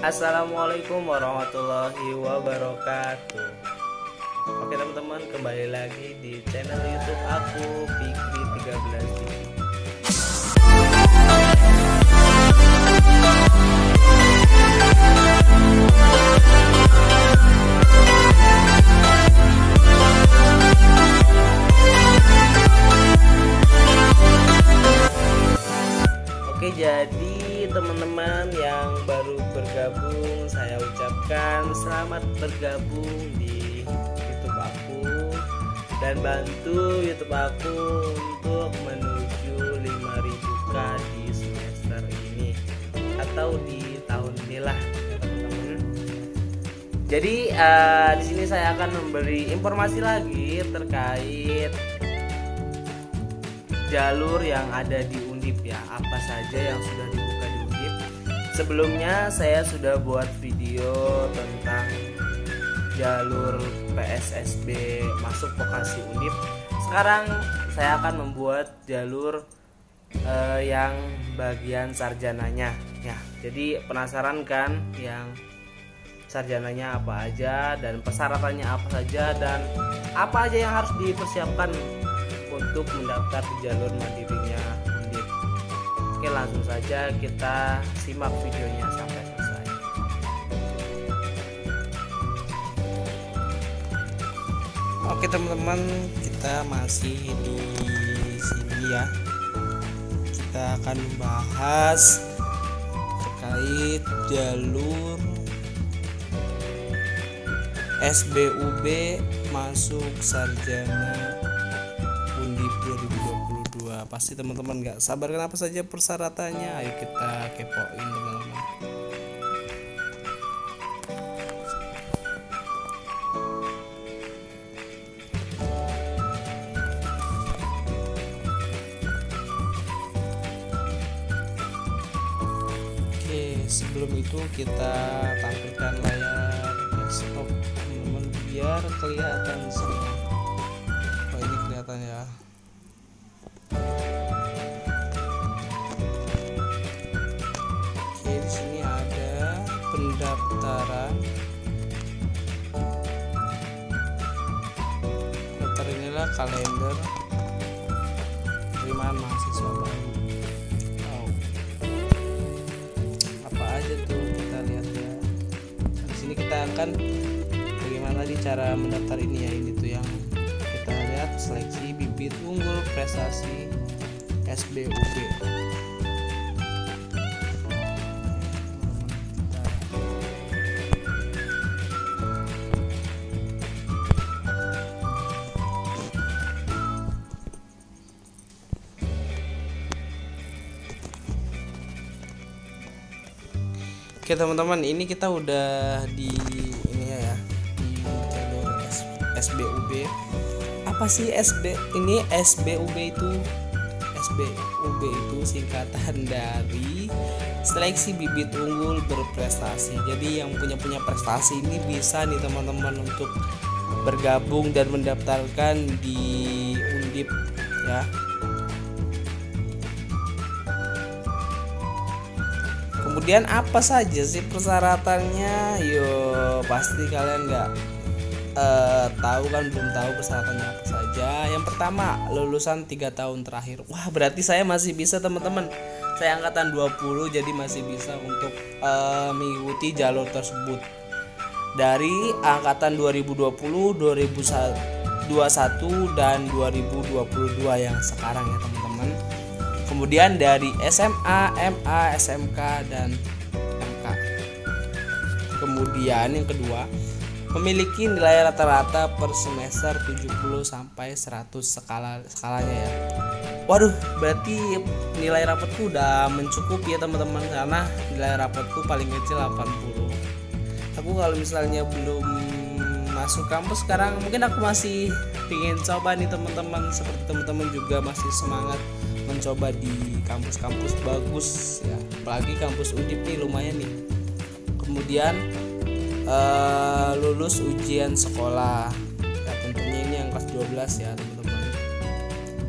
Assalamualaikum warahmatullahi wabarakatuh. Oke teman-teman, kembali lagi di channel YouTube aku Fikri 13 TV. Oke, jadi teman-teman yang baru bergabung, saya ucapkan selamat bergabung di YouTube aku dan bantu YouTube aku untuk menuju 5.000k di semester ini atau di tahun inilah ya teman-teman. Jadi di sini saya akan memberi informasi lagi terkait jalur yang ada di Undip ya, apa saja yang sudah dibuka di Undip. Sebelumnya saya sudah buat video tentang jalur PSSB masuk vokasi Undip. Sekarang saya akan membuat jalur yang bagian sarjananya ya. Jadi penasaran kan yang sarjananya apa aja dan persyaratannya apa saja dan apa aja yang harus dipersiapkan untuk mendaftar di jalur mandirinya Undip. Oke, langsung saja kita simak videonya sampai selesai. Oke teman-teman, kita masih di sini ya. Kita akan membahas terkait jalur SBUB masuk sarjana Undip 2022. Pasti teman-teman gak sabar kan apa saja persyaratannya. Ayo kita kepoin teman-teman. Oke, sebelum itu kita tampilkan layar desktop teman-teman biar kelihatan semua. Oh, ini kelihatan ya. Oke, di sini ada pendaftaran. Daftar inilah kalender penerimaan mahasiswa baru. Wow. Apa aja tuh kita lihat ya. Di sini kita akan bagaimana tadi cara mendaftar ini ya. Ini tuh yang kita lihat, seleksi bibit unggul prestasi SBUB. Oke teman-teman, ini kita udah di ini ya, di jalur SBUB. Apa sih ini SBUB itu? SBUB itu singkatan dari seleksi bibit unggul berprestasi. Jadi yang punya prestasi ini bisa nih teman-teman untuk bergabung dan mendaftarkan di Undip ya. Kemudian apa saja sih persyaratannya? Yo, pasti kalian nggak tahu kan, belum tahu persyaratannya apa saja. Yang pertama, lulusan 3 tahun terakhir. Wah, berarti saya masih bisa teman-teman. Saya angkatan 20 jadi masih bisa untuk mengikuti jalur tersebut. Dari angkatan 2020, 2021 dan 2022 yang sekarang ya teman-teman. Kemudian dari SMA, MA, SMK dan MK. Kemudian yang kedua, memiliki nilai rata-rata per semester 70 sampai 100 skalanya ya. Waduh, berarti nilai rapotku udah mencukupi ya teman-teman, karena nilai rapotku paling kecil 80. Aku kalau misalnya belum masuk kampus sekarang, mungkin aku masih ingin coba nih teman-teman, seperti teman-teman juga masih semangat mencoba di kampus-kampus bagus ya, apalagi kampus Undip nih lumayan nih. Kemudian lulus ujian sekolah ya, tentunya ini yang kelas 12 ya teman-teman.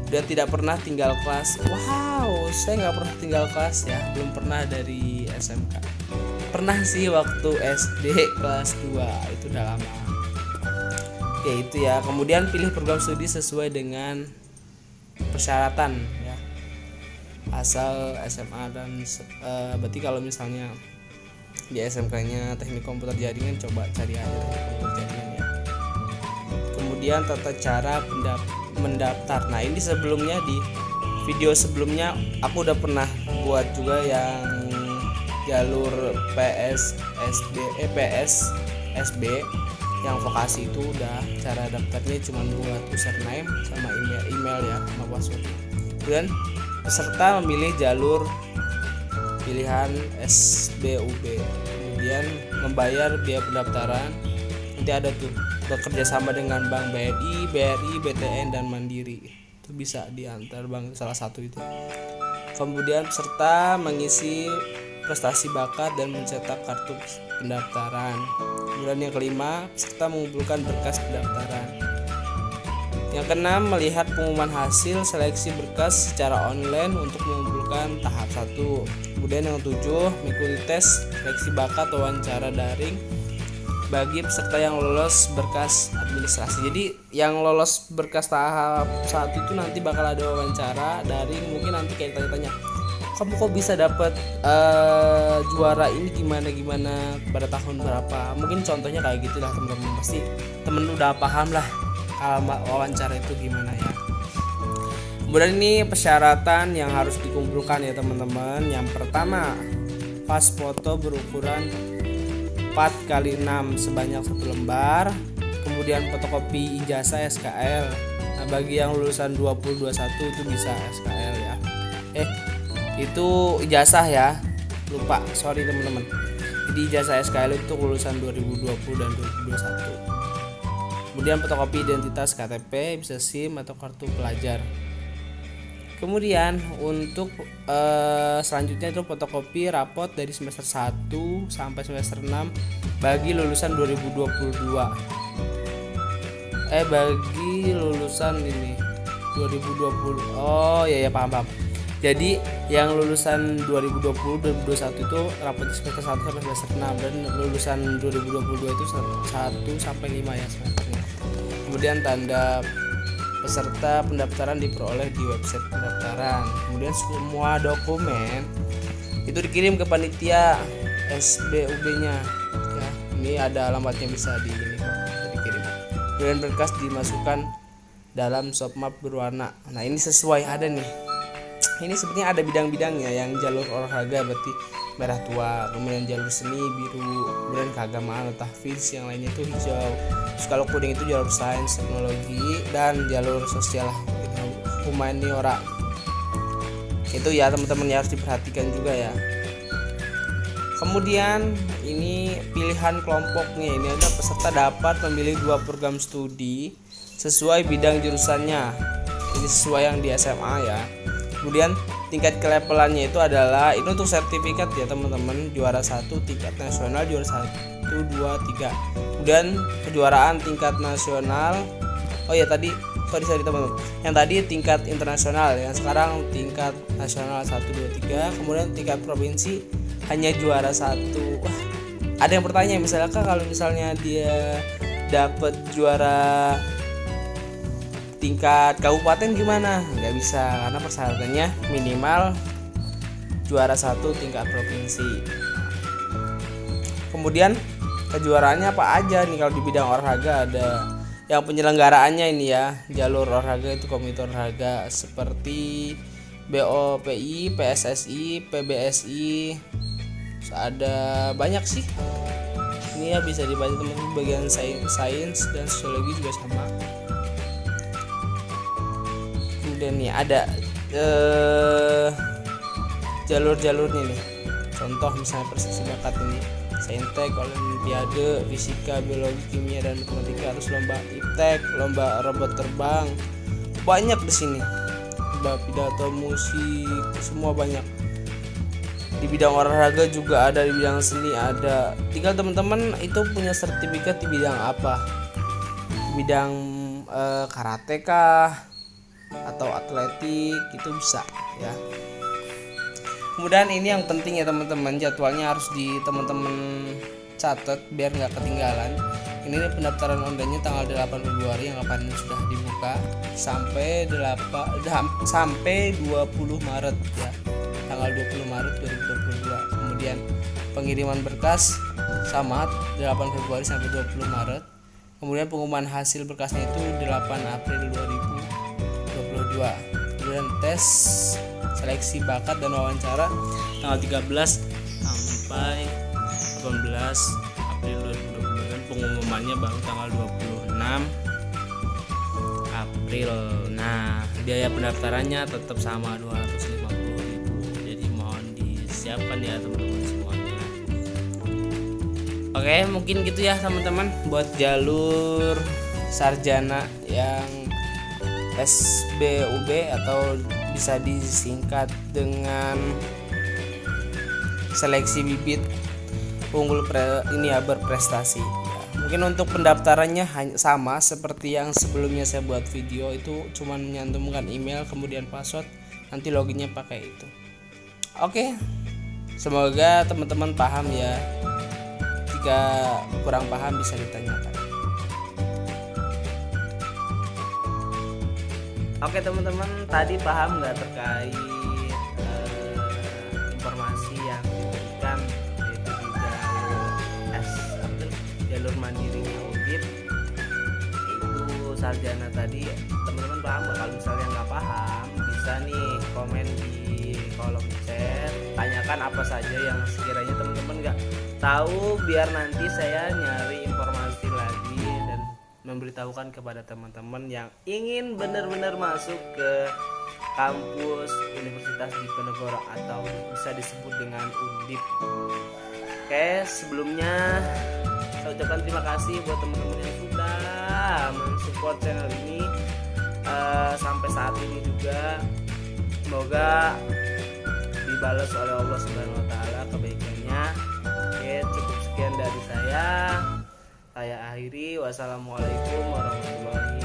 Dia tidak pernah tinggal kelas. Wow, saya nggak pernah tinggal kelas ya, belum pernah dari SMK. Pernah sih waktu SD kelas 2, itu udah lama. Ya itu ya. Kemudian pilih program studi sesuai dengan persyaratan ya. Asal SMA dan berarti kalau misalnya di SMK-nya teknik komputer jaringan, coba cari aja teknik komputer jaringan ya. Kemudian tata cara mendaftar. Nah, ini sebelumnya di video sebelumnya aku udah pernah buat juga yang jalur PSSB yang vokasi, itu udah cara daftarnya cuma buat username sama email ya, sama password. Kemudian peserta memilih jalur pilihan SBUB, kemudian membayar biaya pendaftaran. Nanti ada tuh bekerja sama dengan Bank BNI, BRI, BTN dan Mandiri. Itu bisa diantar bank salah satu itu. Kemudian peserta mengisi prestasi bakat dan mencetak kartu pendaftaran. Kemudian yang kelima, peserta mengumpulkan berkas pendaftaran. Yang keenam, melihat pengumuman hasil seleksi berkas secara online untuk mengumpulkan tahap 1. Kemudian yang ketujuh, mengikuti tes seleksi bakat wawancara daring bagi peserta yang lolos berkas administrasi. Jadi yang lolos berkas tahap 1 itu nanti bakal ada wawancara daring, mungkin nanti kayak tanya-tanya, kamu kok bisa dapat juara ini gimana pada tahun berapa, mungkin contohnya kayak gitu lah teman-teman. Pasti temen udah paham lah kalau wawancara itu gimana ya. Kemudian ini persyaratan yang harus dikumpulkan ya teman-teman. Yang pertama, pas foto berukuran 4x6 sebanyak 1 lembar. Kemudian fotokopi ijazah SKL. Nah, bagi yang lulusan 2021 itu bisa SKL ya. Itu ijazah ya, lupa, sorry teman-teman. Jadi ijazah SKL itu lulusan 2020 dan 2021. Kemudian fotokopi identitas KTP, bisa SIM atau kartu pelajar. Kemudian untuk selanjutnya itu fotokopi rapot dari semester 1 sampai semester 6 bagi lulusan 2022. Bagi lulusan ini 2020. Oh ya paham. Jadi yang lulusan 2020 dan 2021 itu rapot semester 1 sampai semester 6, dan lulusan 2022 itu 1 sampai 5 ya semesternya. Kemudian tanda peserta pendaftaran diperoleh di website pendaftaran. Kemudian semua dokumen itu dikirim ke panitia SBUB-nya ya. Ini ada alamatnya, bisa dikirim. Kemudian berkas dimasukkan dalam softmap berwarna. Nah, ini sesuai ada nih. Ini sebenarnya ada bidang-bidangnya. Yang jalur olahraga berarti merah tua, kemudian jalur seni biru, kemudian keagamaan atau tahfiz yang lainnya itu hijau. Terus kalau kuning itu jalur sains, teknologi, dan jalur sosial humaniora. Itu ya teman-teman ya, harus diperhatikan juga ya. Kemudian ini pilihan kelompoknya. Ini ada peserta dapat memilih 2 program studi sesuai bidang jurusannya. Ini sesuai yang di SMA ya. Kemudian tingkat kelevelannya itu adalah, ini untuk sertifikat ya teman-teman, juara 1 tingkat nasional, juara 1, 2, 3. Kemudian kejuaraan tingkat nasional. Oh ya tadi sorry teman-teman. Yang tadi tingkat internasional, yang sekarang tingkat nasional 1, 2, 3. Kemudian tingkat provinsi hanya juara 1. Wah, ada yang bertanya, kalau misalnya dia dapat juara tingkat kabupaten gimana? Nggak bisa, karena persyaratannya minimal juara 1 tingkat provinsi. Kemudian kejuaraannya apa aja nih? Kalau di bidang olahraga ada yang penyelenggaraannya ini ya, jalur olahraga itu komite olahraga seperti BOPI, PSSI, PBSI. Ada banyak sih. Ini ya bisa dibaca teman-teman, bagian sains dan sosiologi juga sama. Dan nih ada jalur-jalurnya nih. Contoh misalnya prestasi bakat ini, saintek, olimpiade, fisika, biologi, kimia dan matematika, terus lomba iptek, lomba robot terbang, banyak di sini. Lomba pidato, musik, semua banyak. Di bidang olahraga juga ada, di bidang seni ada. Tinggal teman-teman itu punya sertifikat di bidang apa? Di bidang karate kah? atau atletik itu bisa ya. Kemudian ini yang penting ya teman-teman, jadwalnya harus teman-teman catat biar nggak ketinggalan. Ini pendaftaran online-nya tanggal 8 Februari yang kemarin sudah dibuka sampai 20 Maret ya. Tanggal 20 Maret 2022. Kemudian pengiriman berkas sama 8 Februari sampai 20 Maret. Kemudian pengumuman hasil berkasnya itu 8 April 2022. Kemudian tes seleksi bakat dan wawancara tanggal 13 sampai 18 April 2022 dan pengumumannya baru tanggal 26 April. Nah, biaya pendaftarannya tetap sama 250.000. Jadi mohon disiapkan ya teman-teman semuanya. Oke, mungkin gitu ya teman-teman buat jalur sarjana yang SBUB atau bisa disingkat dengan seleksi bibit unggul berprestasi ya. Mungkin untuk pendaftarannya hanya sama seperti yang sebelumnya saya buat video, itu cuman menyantumkan email kemudian password, nanti loginnya pakai itu. Oke, semoga teman-teman paham ya, jika kurang paham bisa ditanyakan. Oke teman-teman, tadi paham nggak terkait informasi yang diberikan yaitu di jalur mandirinya UNDIP itu sarjana tadi, teman-teman paham nggak? Kalau misalnya nggak paham bisa nih komen di kolom chat, tanyakan apa saja yang sekiranya teman-teman nggak tahu biar nanti saya nyari informasi lagi dan memberitahukan kepada teman-teman yang ingin benar-benar masuk ke kampus Universitas Diponegoro atau bisa disebut dengan UNDIP. Oke, sebelumnya saya ucapkan terima kasih buat teman-teman yang sudah mensupport channel ini sampai saat ini juga. Semoga dibalas oleh Allah Subhanahu wa taala kebaikannya. Oke, cukup sekian dari saya. Saya akhiri. Wassalamualaikum warahmatullahi wabarakatuh.